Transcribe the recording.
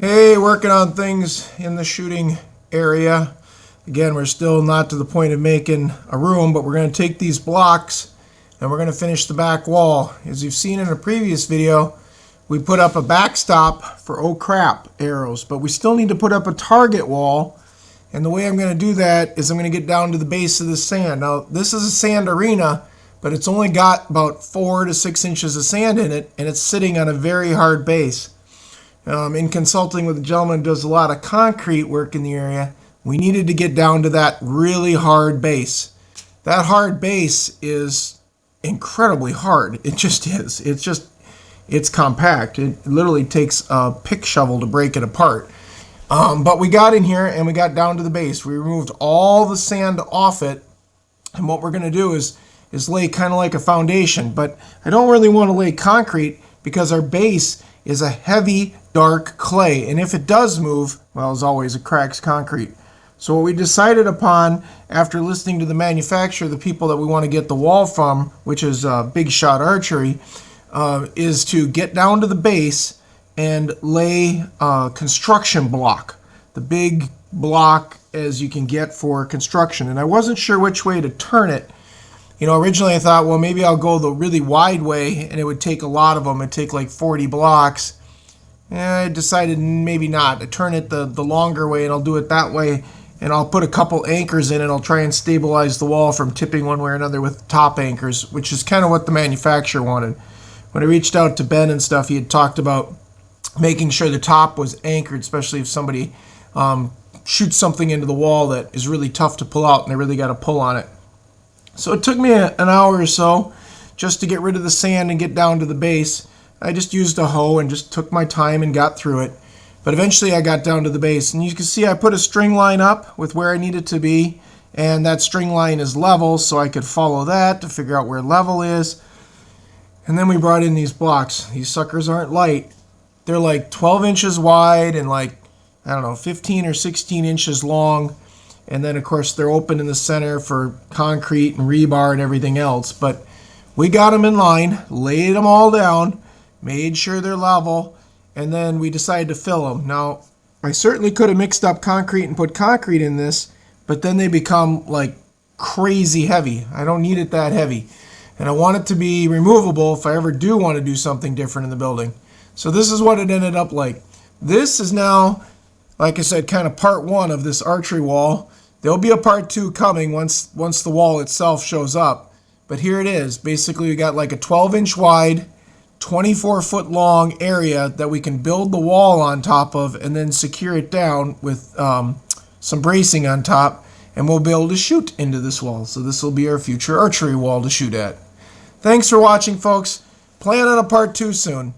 Hey, working on things in the shooting area. Again, we're still not to the point of making a room, but we're going to take these blocks and we're going to finish the back wall. As you've seen in a previous video, we put up a backstop for oh crap arrows, but we still need to put up a target wall. And the way I'm going to do that is I'm going to get down to the base of the sand. Now, this is a sand arena, but it's only got about 4 to 6 inches of sand in it, and it's sitting on a very hard base. In consulting with a gentleman who does a lot of concrete work in the area, we needed to get down to that really hard base. That hard base is incredibly hard. It just is. It's compact. It literally takes a pick shovel to break it apart. But we got in here and we got down to the base. We removed all the sand off it. And what we're going to do is lay kind of like a foundation. But I don't really want to lay concrete because our base is a heavy, dark clay. And if it does move, well, as always, it cracks concrete. So what we decided upon after listening to the manufacturer, the people that we want to get the wall from, which is Bigshot Archery, is to get down to the base and lay a construction block. The big block as you can get for construction. And I wasn't sure which way to turn it. You know, originally I thought, well, maybe I'll go the really wide way and it would take a lot of them. It'd take like 40 blocks. And I decided maybe not. I turn it the longer way and I'll do it that way. And I'll put a couple anchors in and I'll try and stabilize the wall from tipping one way or another with top anchors, which is kind of what the manufacturer wanted. When I reached out to Ben and stuff, he had talked about making sure the top was anchored, especially if somebody shoots something into the wall that is really tough to pull out and they really got to pull on it. So it took me an hour or so just to get rid of the sand and get down to the base. I just used a hoe and just took my time and got through it. But eventually I got down to the base. And you can see I put a string line up with where I needed to be. And that string line is level, so I could follow that to figure out where level is. And then we brought in these blocks. These suckers aren't light. They're like 12 inches wide and like, I don't know, 15 or 16 inches long. And then, of course, they're open in the center for concrete and rebar and everything else. But we got them in line, laid them all down, made sure they're level, and then we decided to fill them. Now, I certainly could have mixed up concrete and put concrete in this, but then they become like crazy heavy. I don't need it that heavy. And I want it to be removable if I ever do want to do something different in the building. So this is what it ended up like. This is now, like I said, kind of part one of this archery wall. There'll be a part two coming once the wall itself shows up. But here it is. Basically, we got like a 12-inch wide, 24-foot long area that we can build the wall on top of and then secure it down with some bracing on top. And we'll be able to shoot into this wall. So this will be our future archery wall to shoot at. Thanks for watching, folks. Plan on a part two soon.